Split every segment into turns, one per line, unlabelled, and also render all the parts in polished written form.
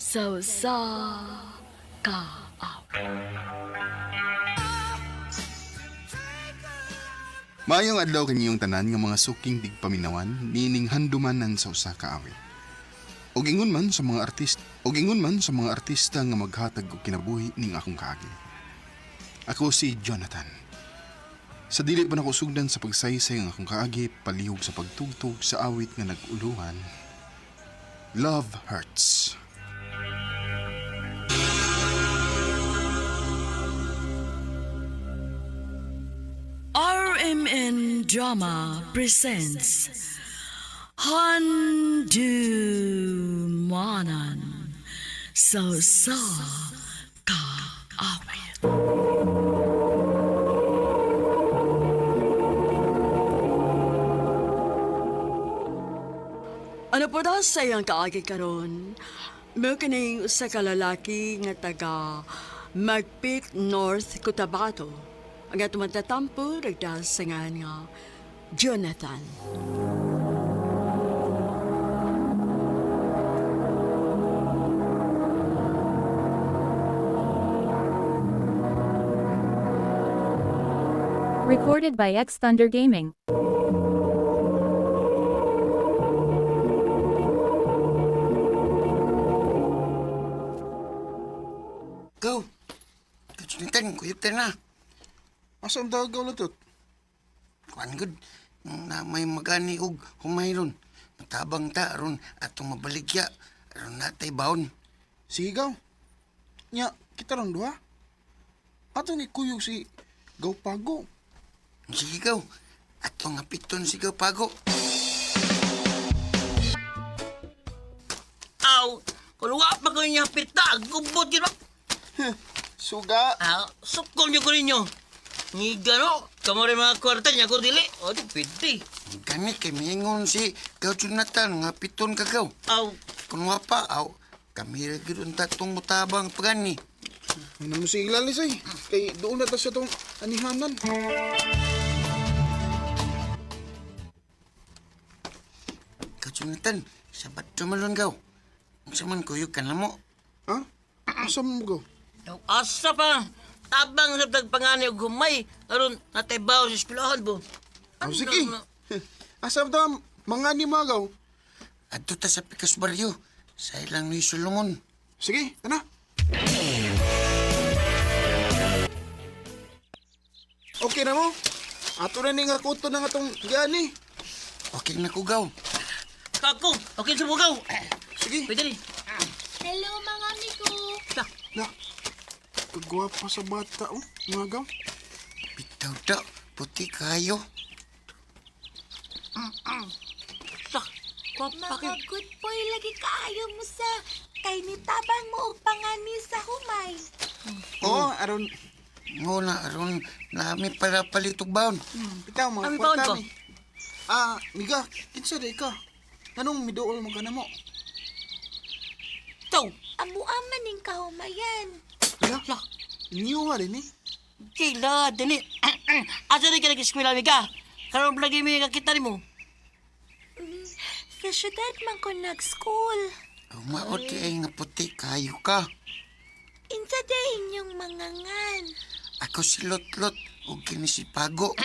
sa kaaw.
Maayong adlaw kanyong tanan nga mga suking digpaminawan nining handumanan sa usa ka awit. Og ingon man sa mga artista nga maghatag og kinabuhi ning akong kaagi. Ako si Jonathan. Sa dili pa nako sugdan sa pagsaysay ang akong kaagi palihog sa pagtugtog sa awit nga nag-uluhan. Love Hurts.
RMN Drama presents Handumanan sa kaawit. Ano po daw sa iyang kaagi karon? May kining usa ka lalaki nga taga Magpit North Cotabato. Ang atong matatampo nagdasangan nga Jonathan.
Recorded by X Thunder Gaming.
Go! Kachunitan, kuyog ka na.
Asa ang dagaw lutot?
Kuan good, na may magani og humayron. Matabang ta aron atong mabaligya aron natay baon.
Sigaw. Nya, kita lang duha. Atong ikuyog si Gawpago.
Sige gaw, atong apiton sigaw pago.
Aw, kung wala pa ko niya pita, gubot yun.
Suga.
Sukol niyo ko ninyo. Ni gano, kamo rin mga kwarta niya ko dili. O, di pwede.
Gani kay miingon si Gaw Jonathan nga piton ka gaw.
Aw,
Kung wa pa, kami ra gyud tatong mutabang pagani.
Minang mo si Ilalis ay. Kay doon na ta siya tong anihanan.
Gaw Jonathan, sabat tumalon gaw. Unsa man kuyog ka na mo?
Ha? Asa mo go?
asa pa. Tabang sa tagpangani og humay. Aron natay bawo sa eskwelahan po.
Oh, sige. Asa ta mga ni magaw?
Adto ta sa Pikas Barrio. Sa ilang ni Solomon.
Sige, ana. Okay na mo? Ato na ni nga kuto na nga tong gani.
Okay na ko gaw.
Kako, okay sa bugaw.
Sige.
Pwede rin.
Hello, mga amigo.
Na. Kagwapa sa bata, oh. Magaw.
Bitaw da, puti kayo.
Sa, kwa
Mga
pakit.
good boy, lagi kaayo mo sa kay nitabang mo og pangani sa humay.
Oo, aron.
Ngo na aron nami para palitog baon.
Ikaw, mga
Ang
kwarta
taon ko?
ni. Miga, kinsa day ka? Anong midool mo ka na mo?
Ito,
Amu-aman ning kahumayan.
Miga, new ha rin eh.
kila, dali. Asa rin ka nag-eskwela, miga? Karoon lagi may kakita mo.
Sa syudad man ko nag-school.
Umaot ay nga puti kayo ka.
Insa day inyong mangangan.
Ako si Lotlot ug kini si Pago.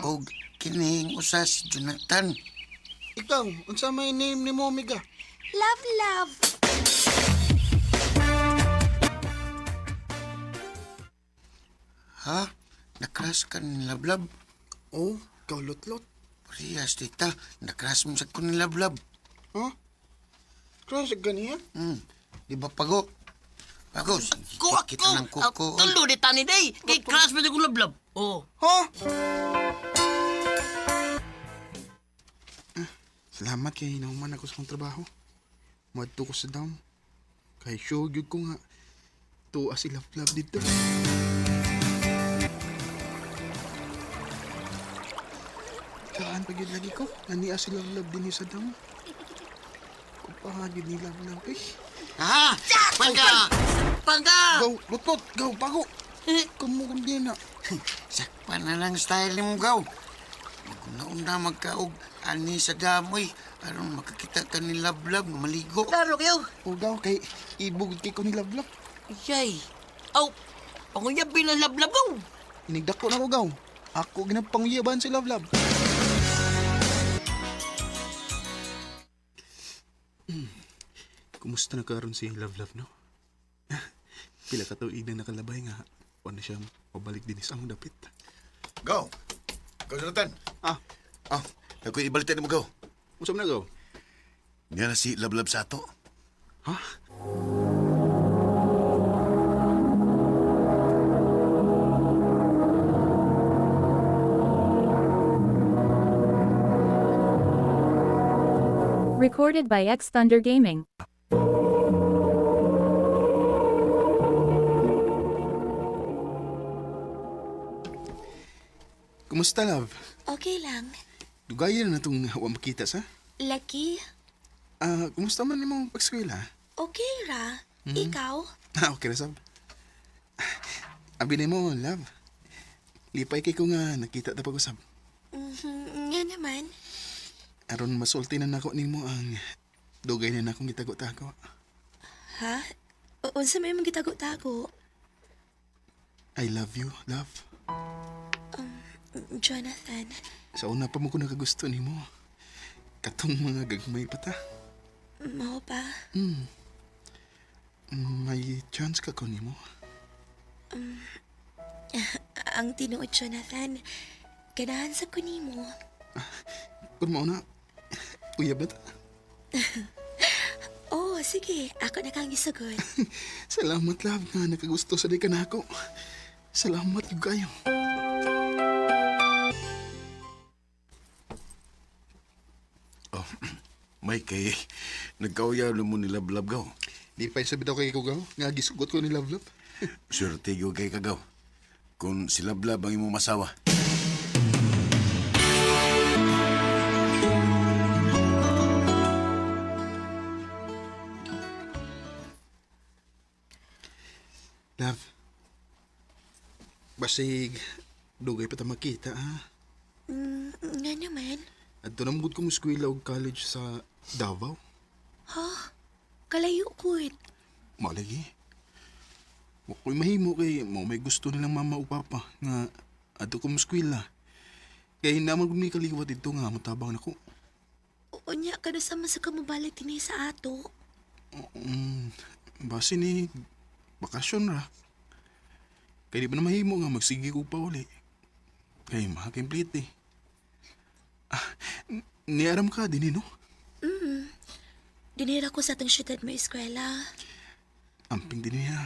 Ug kining usa si Jonathan.
Ikaw, unsa may name ni mo, Miga?
Love, love.
Ha? Nakras ka ni Lablab?
Oh, ikaw lot-lot.
Parehas dita, nakras mo sa ko ni Lablab.
Ha? Crush ganiya?
Di ba Pago? Pago,
Ko,
kita ng kuko.
tulo di tani day. Kay crush mo yung lablab. Oh.
Ha? Salamat kay nauman ako sa kong trabaho. Madto ko sa dam. Kay sure gyud ko nga tuwa si Love dito. Saan pa gyud lagi ko? Nania si Love din sa dam. Kupahagid ni Love eh.
Ha? Pangga!
Pangga!
Go, lutot, go, bago. Kamu kung di na.
Sakpan na lang style ni mo gaw. nauna magkaog ani sa damoy aron makakita ka ni Lablab nga maligo.
Klaro kayo.
Ugaw kay ibugod kay ko ni Lablab.
Yay. Aw, panguyab lablab ko.
Inigdako na ugaw. Ako ginapangyaban si Lablab. Kumusta na karon si Lablab, no? Pila ka tuig na nakalabay nga. Huwag na siya pabalik din sa among dapit.
Gaw! Gaw, Jonathan!
Ah,
Ako'y ibalitan mo, Gaw.
usap na gaw.
Nga na si Lablab sa ato.
Ha?
Recorded by X Thunder Gaming.
Kumusta, love?
Okay lang.
Dugayan na itong hawa makita sa?
Lucky,
Kumusta man yung pag-eskwela?
okay ra. Ikaw?
Okay na, sab. Abi na mo, love. Lipay kay ko nga nakita ta pag-usap.
Nga naman.
Aron masulti na nako nimo ang dugay na nakong gitago-tago.
Ha? Unsa may mong gitago-tago?
I love you, love.
Jonathan.
Sa una pa mo ko nakagusto nimo. Katong mga gagmay pa ta.
Mao ba?
May chance ka ko nimo.
Ang tinuod, Jonathan. Ganahan sa kunimo.
Kung mauna, uyab na ta.
Oh, sige. Ako na kang gisugod.
Salamat, love, nga nakagusto sa di ka na ako. Salamat yung kayo.
May kay nagkauyaw mo ni Lablab, Gaw.
Di pa sabi daw kay Kugaw, nga gisugot ko ni Love Love.
Swerte yung kay Kagaw. Kung si Lablab ang imong masawa.
Love, basig, dugay pa ta makita, ha?
Nga naman.
At namugod ko mo eskwela o college sa Davao.
Kalayo ko't.
Malagi. Wako'y mahimo kay mo may gusto nilang mama o papa nga ato ko mo eskwela. Kaya naman kung may kaliwat ito nga matabang na ko.
Unya ka na sama sa kamabalik din sa ato.
Base ni bakasyon ra. Kaya di ba na mahimo nga magsigi ko pa uli. Kaya makakimplit eh. Niaram ka din no?
Dinira ko sa atong syudad mo eskwela.
Amping din niya.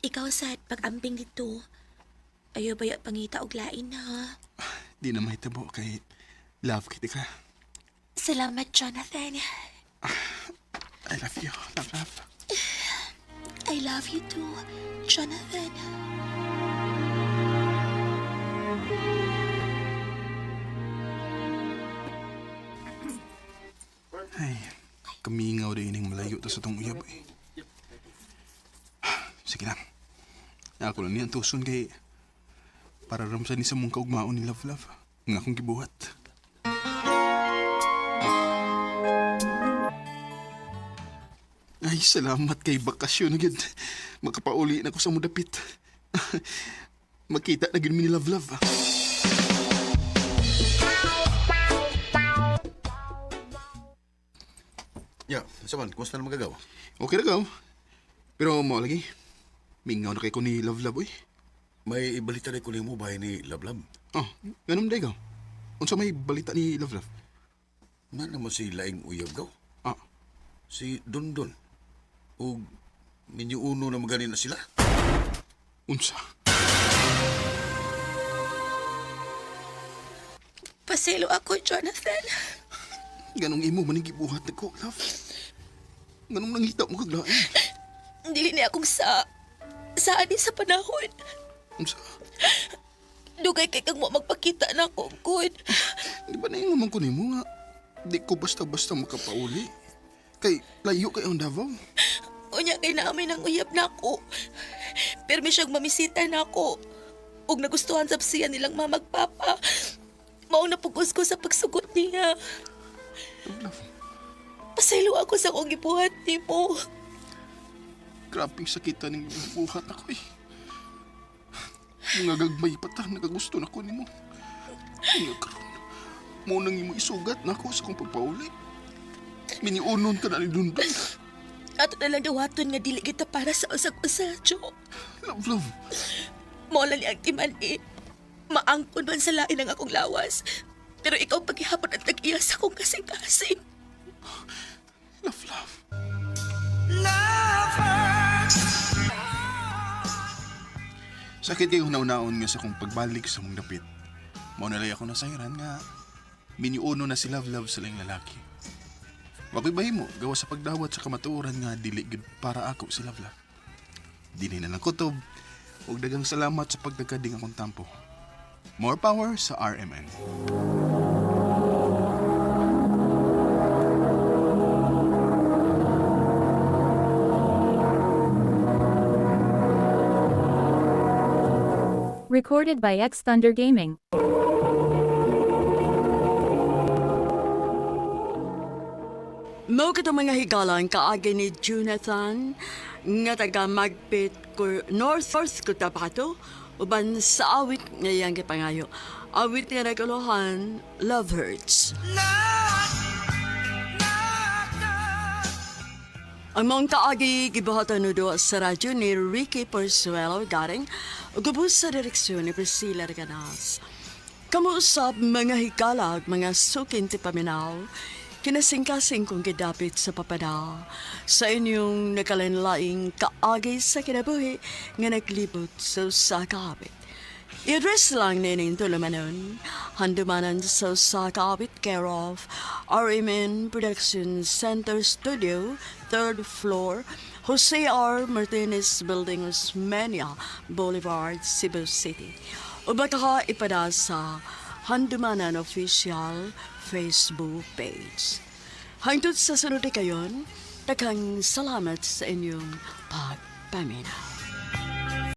Ikaw sad pag-amping dito. Ayaw ba pangita og lain ha?
Di na mahitabo kay love kita ka.
Salamat, Jonathan.
I love you. Love, love.
I love you too, Jonathan.
Ay, kamingaw din yung malayo to sa tong uyab eh. Sige lang. Ako lang niyan tuson kay para ramsan ni sa mong kaugmaon ni Love Love. Nga akong gibuhat. Ay, salamat kay bakasyon na gid. Makapauli na ko sa mudapit. Makita na gid mi ni Love Love.
Ya, saman, kumusta na magagawa?
Okay na ka. Pero mo lagi. Mingaw na kay ko ni Love Love, oy.
May ibalita rin ko ni mo bahay ni Lablab.
Oh, ganun day ka. Unsa may balita ni Love Love?
Na naman si Laing Uyab, Gaw.
Ah,
Si Dondon. O minyo uno na maganin na sila.
unsa?
Paselo ako, Jonathan.
Ganong imo man gibuhat na ko, Love. Ganong nangita mo kaglain.
Dili ni akong saan sa panahon.
Unsa?
Dugay kay kang mo magpakita na ako, good.
Di ba na yung naman ko nimo nga? Di ko basta-basta makapauli. Kay layo kay ang Davao.
Unya kay namin ang uyab na ako. Permi siyang mamisita na ako. Ug nagustuhan sa siya nilang mamagpapa. Mao Maong napugos ko sa pagsugot niya.
Love,
Pasaylo ako sa kong gibuhat ni mo.
grabing sakitan ng buhat ako eh. Mga gagmay pa ta, nagagusto na ko ni mo. Nga karon, mo nang imo isugat na ako sa kong pagpauli. Miniunon ka na ni Dundon.
Ato na lang dawaton nga dili kita para sa usag-usa, Jo.
Love.
Mo lang ni ang timan eh. Maangkon man sa lain ang akong lawas. Pero ikaw paghihapon at nag-iya sa akong kasing-kasing.
Love. Sakit kayo naunaon nga sa kong pagbalik sa mong dapit. Maunalay ako na sayran nga miniuno na si Love sa lang lalaki. Wako'y bahimo, gawa sa pagdawat sa kamatuoran nga dili gid para ako si Love. Dili na ng kutob, ug dagang salamat sa pagdagkading akong tampo. More power sa RMN.
Recorded by X Thunder Gaming.
Mao ka mga higalan kaagi ni Jonathan nga taga Magpit North Cotabato uban sa awit nga iyang gipangayo. Awit nga nagalohan, Love Hurts. Ang mga kaagi gibuhatan nudo sa radyo ni Ricky Porzuelo garing gubos sa direksyon ni Priscilla Reganas. Kamuusap mga hikalag, mga sukin ti paminaw, kinasingkasing kong gidapit sa papada sa inyong nakalanlaing kaagi sa kinabuhi nga naglibot sa sakabit. I-address lang nining tulumanon, handumanan sa sakabit care of RMN Production Center Studio, 3rd floor, Jose R. Martinez Building, Osmeña Boulevard, Cebu City. O baka ka ipada sa Handumanan Official Facebook page. Hangtod sa sunod kayon, daghang salamat sa inyong pagpaminaw.